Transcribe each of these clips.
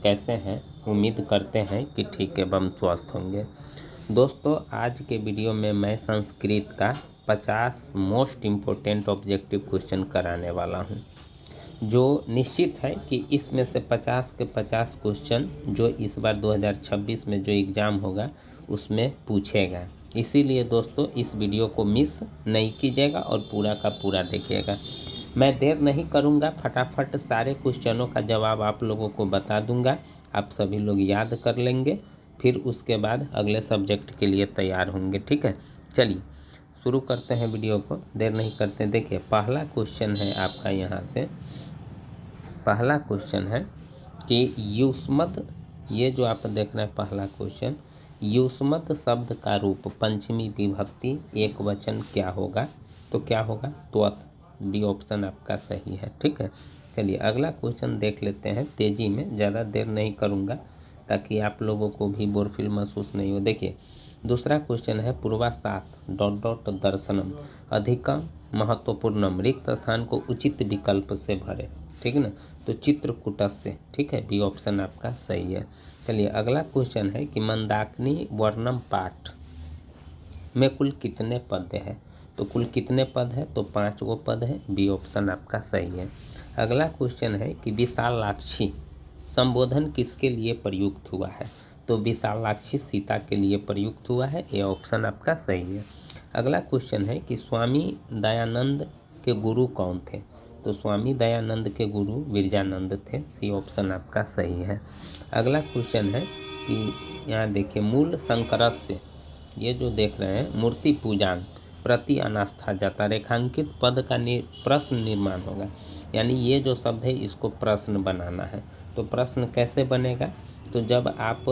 कैसे हैं? उम्मीद करते हैं कि ठीक एवं स्वस्थ होंगे। दोस्तों, आज के वीडियो में मैं संस्कृत का 50 मोस्ट इम्पोर्टेंट ऑब्जेक्टिव क्वेश्चन कराने वाला हूं, जो निश्चित है कि इसमें से 50 के 50 क्वेश्चन जो इस बार 2026 में जो एग्ज़ाम होगा उसमें पूछेगा। इसीलिए दोस्तों इस वीडियो को मिस नहीं कीजिएगा और पूरा का पूरा देखिएगा। मैं देर नहीं करूंगा, फटाफट सारे क्वेश्चनों का जवाब आप लोगों को बता दूंगा। आप सभी लोग याद कर लेंगे, फिर उसके बाद अगले सब्जेक्ट के लिए तैयार होंगे। ठीक है, चलिए शुरू करते हैं वीडियो को, देर नहीं करते। देखिए, पहला क्वेश्चन है आपका यहाँ से। पहला क्वेश्चन है कि युष्मत, ये जो आप देख रहे हैं पहला क्वेश्चन, युष्मत शब्द का रूप पंचमी विभक्ति एक वचन क्या होगा? तो क्या होगा? त्वत्। डी ऑप्शन आपका सही है। ठीक है, चलिए अगला क्वेश्चन देख लेते हैं तेजी में, ज़्यादा देर नहीं करूँगा ताकि आप लोगों को भी बोर फील महसूस नहीं हो। देखिए, दूसरा क्वेश्चन है पूर्वासात ... दर्शनम अधिकम महत्वपूर्णम रिक्त स्थान को उचित विकल्प से भरे। ठीक है ना, तो चित्रकूटस्य। ठीक है, बी ऑप्शन आपका सही है। चलिए अगला क्वेश्चन है कि मंदाकिनी वर्णम पाठ में कुल कितने पद हैं? तो कुल कितने पद है? तो 5 गो पद है। बी ऑप्शन आपका सही है। अगला क्वेश्चन है कि विशालाक्षी संबोधन किसके लिए प्रयुक्त हुआ है? तो विशालाक्षी सीता के लिए प्रयुक्त हुआ है। ए ऑप्शन आपका सही है। अगला क्वेश्चन है कि स्वामी दयानंद के गुरु कौन थे? तो स्वामी दयानंद के गुरु विरजानंद थे। सी ऑप्शन आपका सही है। अगला क्वेश्चन है कि यहाँ देखिए, मूल शंकरस्य, ये जो देख रहे हैं, मूर्ति पूजांग प्रति अनास्था जाता रेखांकित पद का प्रश्न निर्माण होगा। यानी ये जो शब्द है इसको प्रश्न बनाना है। तो प्रश्न कैसे बनेगा? तो जब आप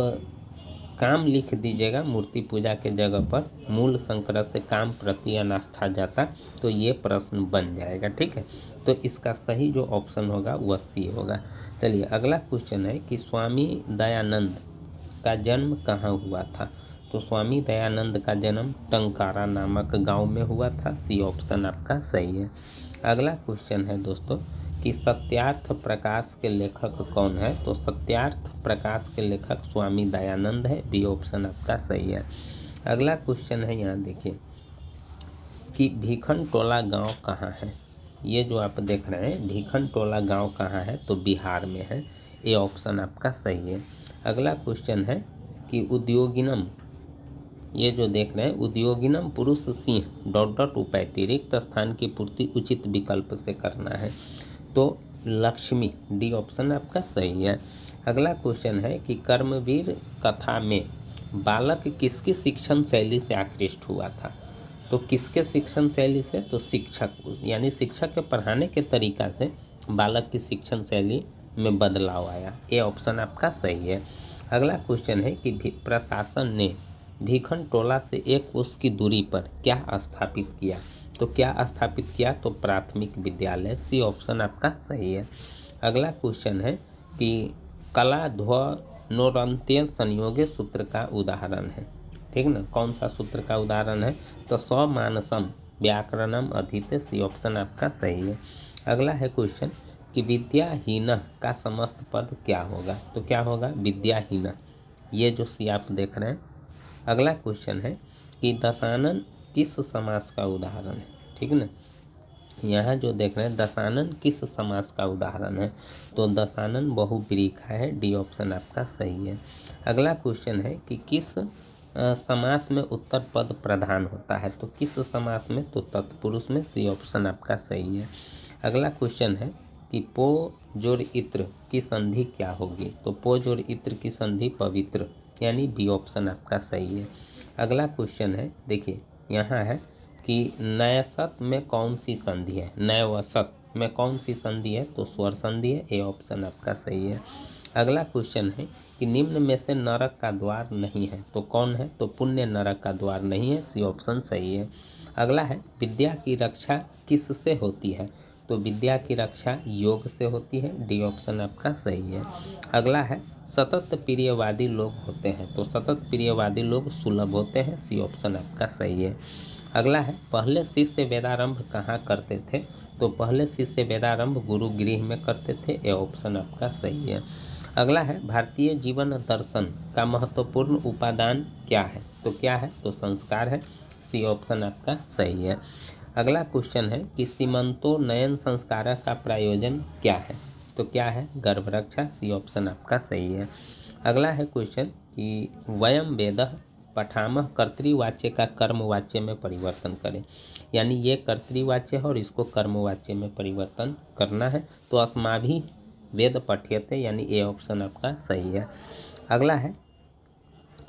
काम लिख दीजिएगा मूर्ति पूजा के जगह पर मूल शंकर से काम प्रति अनास्था जाता, तो ये प्रश्न बन जाएगा। ठीक है, तो इसका सही जो ऑप्शन होगा वह सी होगा। चलिए अगला क्वेश्चन है कि स्वामी दयानंद का जन्म कहाँ हुआ था? तो स्वामी दयानंद का जन्म टंकारा नामक गांव में हुआ था। सी ऑप्शन आपका सही है। अगला क्वेश्चन है दोस्तों कि सत्यार्थ प्रकाश के लेखक कौन है? तो सत्यार्थ प्रकाश के लेखक स्वामी दयानंद है। बी ऑप्शन आपका सही है। अगला क्वेश्चन है, यहाँ देखिए कि भीखन टोला गांव कहाँ है? ये जो आप देख रहे हैं भीखन टोला गांव कहाँ है? तो बिहार में है। ए ऑप्शन आपका सही है। अगला क्वेश्चन है कि उद्योगिनम, ये जो देख रहे हैं उद्योगिनम पुरुष सिंह ... उपैति रिक्त स्थान की पूर्ति उचित विकल्प से करना है। तो लक्ष्मी। डी ऑप्शन आपका सही है। अगला क्वेश्चन है कि कर्मवीर कथा में बालक किसकी शिक्षण शैली से आकृष्ट हुआ था? तो किसके शिक्षण शैली से? तो शिक्षक, यानी शिक्षक के पढ़ाने के तरीका से बालक की शिक्षण शैली में बदलाव आया। ए ऑप्शन आपका सही है। अगला क्वेश्चन है कि प्रशासन ने भीखन टोला से 1 कोस की दूरी पर क्या स्थापित किया? तो क्या स्थापित किया? तो प्राथमिक विद्यालय। सी ऑप्शन आपका सही है। अगला क्वेश्चन है कि कला ध्वनोरंत्य संयोगे सूत्र का उदाहरण है। ठीक ना, कौन सा सूत्र का उदाहरण है? तो समानसम व्याकरणम अधीते। सी ऑप्शन आपका सही है। अगला है क्वेश्चन कि विद्याहीन का समस्त पद क्या होगा? तो क्या होगा? विद्याहीन। ये जो सी आप देख रहे हैं। अगला क्वेश्चन है कि दशानन किस समास का उदाहरण है? ठीक ना, यहाँ जो देख रहे हैं दशानन किस समास का उदाहरण है? तो दशानन बहुव्रीहि का है। डी ऑप्शन आपका सही है। अगला क्वेश्चन है कि किस समास में उत्तर पद प्रधान होता है? तो किस समास में? तो तत्पुरुष में। सी ऑप्शन आपका सही है। अगला क्वेश्चन है कि पो जोड़ इत्र की संधि क्या होगी? तो पो जोड़ इत्र की संधि पवित्र, यानी बी ऑप्शन आपका सही है। अगला क्वेश्चन है, देखिए यहाँ है कि नयसत में कौन सी संधि है? नयवसत में कौन सी संधि है? तो स्वर संधि है। ए ऑप्शन आपका सही है। अगला क्वेश्चन है कि निम्न में से नरक का द्वार नहीं है, तो कौन है? तो पुण्य नरक का द्वार नहीं है। सी ऑप्शन सही है। अगला है विद्या की रक्षा किससे होती है? तो विद्या की रक्षा योग से होती है। डी ऑप्शन आपका सही है। अगला है सतत प्रियवादी लोग होते हैं, तो सतत प्रियवादी लोग सुलभ होते हैं। सी ऑप्शन आपका सही है। अगला है पहले शिष्य वेदारंभ कहाँ करते थे? तो पहले शिष्य वेदारंभ गुरु गृह में करते थे। ए ऑप्शन आपका सही है। अगला है भारतीय जीवन दर्शन का महत्वपूर्ण उपादान क्या है? तो क्या है? तो संस्कार है। सी ऑप्शन आपका सही है। अगला क्वेश्चन है कि सीमंतोन्नयन संस्कार का प्रयोजन क्या है? तो क्या है? गर्भरक्षा। सी ऑप्शन आपका सही है। अगला है क्वेश्चन कि वयम वेदः पठामः कर्तृवाच्य का कर्मवाच्य में परिवर्तन करें। यानी ये कर्तृवाच्य है और इसको कर्मवाच्य में परिवर्तन करना है। तो अस्माभिः वेद पठ्यते, यानी ए ऑप्शन आपका सही है। अगला है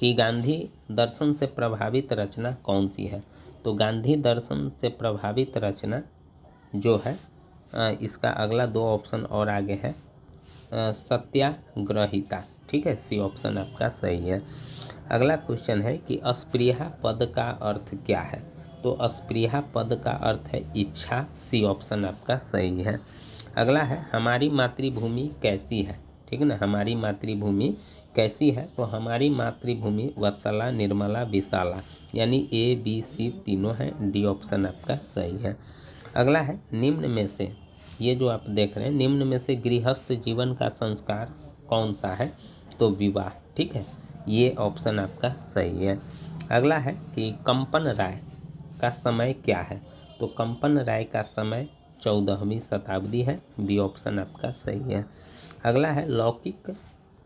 कि गांधी दर्शन से प्रभावित रचना कौन सी है? तो गांधी दर्शन से प्रभावित रचना जो है इसका अगला 2 ऑप्शन और आगे है सत्याग्रहिता। ठीक है, सी ऑप्शन आपका सही है। अगला क्वेश्चन है कि अस्पृहा पद का अर्थ क्या है? तो अस्पृहा पद का अर्थ है इच्छा। सी ऑप्शन आपका सही है। अगला है हमारी मातृभूमि कैसी है? ठीक है ना, हमारी मातृभूमि कैसी है? तो हमारी मातृभूमि वत्सला, निर्मला, विशाला, यानी ए बी सी तीनों हैं। डी ऑप्शन आपका सही है। अगला है निम्न में से, ये जो आप देख रहे हैं, निम्न में से गृहस्थ जीवन का संस्कार कौन सा है? तो विवाह। ठीक है, ये ऑप्शन आपका सही है। अगला है कि कंपन राय का समय क्या है? तो कंपन राय का समय 14वीं शताब्दी है। बी ऑप्शन आपका सही है। अगला है लौकिक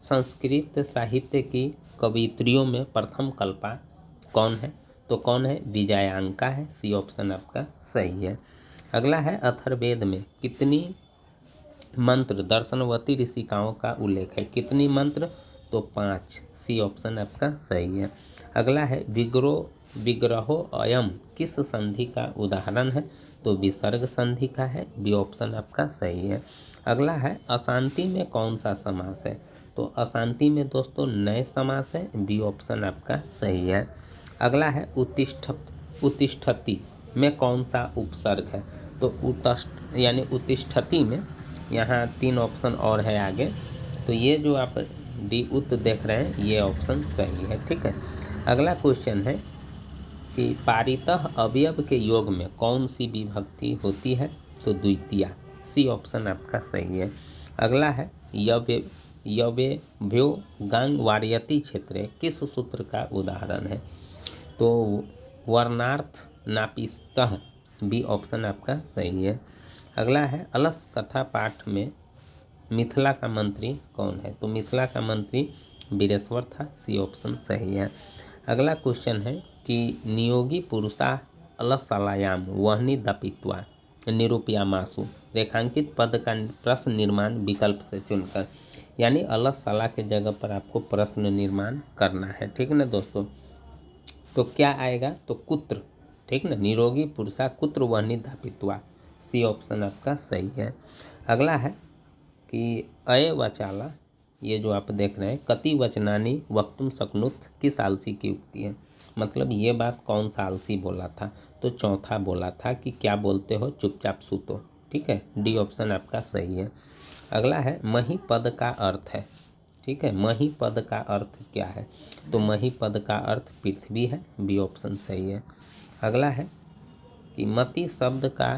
संस्कृत साहित्य की कवियत्रियों में प्रथम कल्पा कौन है? तो कौन है? विजयांका है। सी ऑप्शन आपका सही है। अगला है अथर्ववेद में कितनी मंत्र दर्शनवती ऋषिकाओं का उल्लेख है? कितनी मंत्र? तो 5। सी ऑप्शन आपका सही है। अगला है विग्रहो अयम किस संधि का उदाहरण है? तो विसर्ग संधि का है। बी ऑप्शन आपका सही है। अगला है अशांति में कौन सा समास है? तो अशांति में दोस्तों नए समास है। बी ऑप्शन आपका सही है। अगला है उत्तिष्ठति में कौन सा उपसर्ग है? तो यानी उत्तिष्ठति में यहाँ 3 ऑप्शन और है आगे। तो ये जो आप डी उत देख रहे हैं ये ऑप्शन सही है। ठीक है। अगला क्वेश्चन है कि पारितः अवयव के योग में कौन सी विभक्ति होती है? तो द्वितीया। सी ऑप्शन आपका सही है। अगला है यवेभ्यो गांग वार्यति क्षेत्रे किस सूत्र का उदाहरण है? तो वर्णार्थ नापिस्तः। बी ऑप्शन आपका सही है। अगला है अलस कथा पाठ में मिथिला का मंत्री कौन है? तो मिथिला का मंत्री वीरेश्वर था। सी ऑप्शन सही है। अगला क्वेश्चन है कि नियोगी पुरुषा अलसालायाम वहनी दपित्वा निरूपयामासु रेखांकित पद का प्रश्न निर्माण विकल्प से चुनकर, यानी अलसाला के जगह पर आपको प्रश्न निर्माण करना है। ठीक ना दोस्तों, तो क्या आएगा? तो कुत्र। ठीक ना, निरोगी पुरुषा कुत्र वहनी दापित्वा। सी ऑप्शन आपका सही है। अगला है कि अय वचाला, ये जो आप देख रहे हैं, कति वचनानी वक्तुम शक्नुत किस आलसी की उक्ति है? मतलब ये बात कौन सा आलसी बोला था? तो चौथा बोला था कि क्या बोलते हो, चुपचाप सूतो। ठीक है, डी ऑप्शन आपका सही है। अगला है मही पद का अर्थ है। ठीक है, मही पद का अर्थ क्या है? तो मही पद का अर्थ पृथ्वी है। बी ऑप्शन सही है। अगला है कि मति शब्द का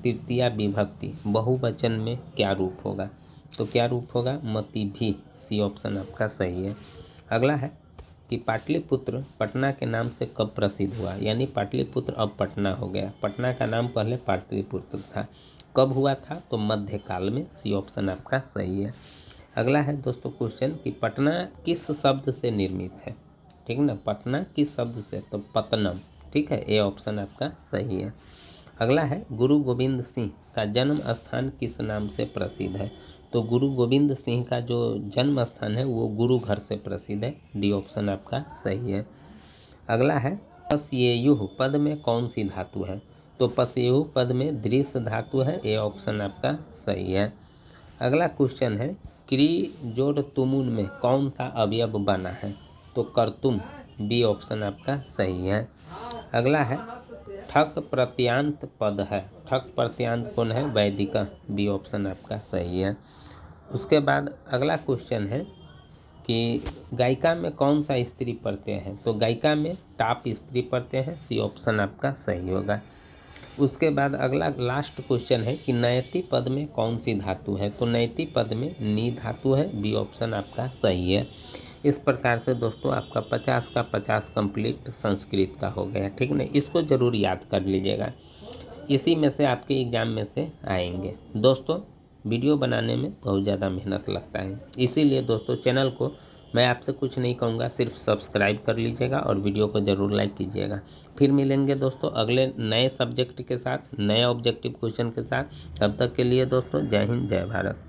तृतीया विभक्ति बहुवचन में क्या रूप होगा? तो क्या रूप होगा? मति भी। सी ऑप्शन आपका सही है। अगला है कि पाटलिपुत्र पटना के नाम से कब प्रसिद्ध हुआ? यानी पाटलिपुत्र अब पटना हो गया। पटना का नाम पहले पाटलिपुत्र था। कब हुआ था? तो मध्यकाल में। सी ऑप्शन आपका सही है। अगला है दोस्तों क्वेश्चन कि पटना किस शब्द से निर्मित है? ठीक ना, पटना किस शब्द से? तो पतनम। ठीक है, ए ऑप्शन आपका सही है। अगला है गुरु गोविंद सिंह का जन्म स्थान किस नाम से प्रसिद्ध है? तो गुरु गोविंद सिंह का जो जन्म स्थान है वो गुरु घर से प्रसिद्ध है। डी ऑप्शन आपका सही है। अगला है पस्येयुः पद में कौन सी धातु है? तो पस्येयुः पद में दृश्य धातु है। ए ऑप्शन आपका सही है। अगला क्वेश्चन है क्री जोड़ तुमुन में कौन सा अवयव बना है? तो कर्तुम। बी ऑप्शन आपका सही है। अगला है ठक प्रत्यांत पद है। ठक प्रत्यांत कौन है? वैदिक। बी ऑप्शन आपका सही है। उसके बाद अगला क्वेश्चन है कि गायिका में कौन सा स्त्री प्रत्यय है? तो गायिका में टाप स्त्री प्रत्यय है। सी ऑप्शन आपका सही होगा। उसके बाद अगला लास्ट क्वेश्चन है कि नयति पद में कौन सी धातु है। तो नयति पद में नी धातु है, बी ऑप्शन आपका सही है। इस प्रकार से दोस्तों आपका 50 का 50 कंप्लीट संस्कृत का हो गया, ठीक ना। इसको ज़रूर याद कर लीजिएगा, इसी में से आपके एग्ज़ाम में से आएंगे। दोस्तों वीडियो बनाने में बहुत ज़्यादा मेहनत लगता है, इसीलिए दोस्तों चैनल को मैं आपसे कुछ नहीं कहूँगा, सिर्फ सब्सक्राइब कर लीजिएगा और वीडियो को ज़रूर लाइक कीजिएगा। फिर मिलेंगे दोस्तों अगले नए सब्जेक्ट के साथ, नए ऑब्जेक्टिव क्वेश्चन के साथ। तब तक के लिए दोस्तों जय हिंद जय भारत।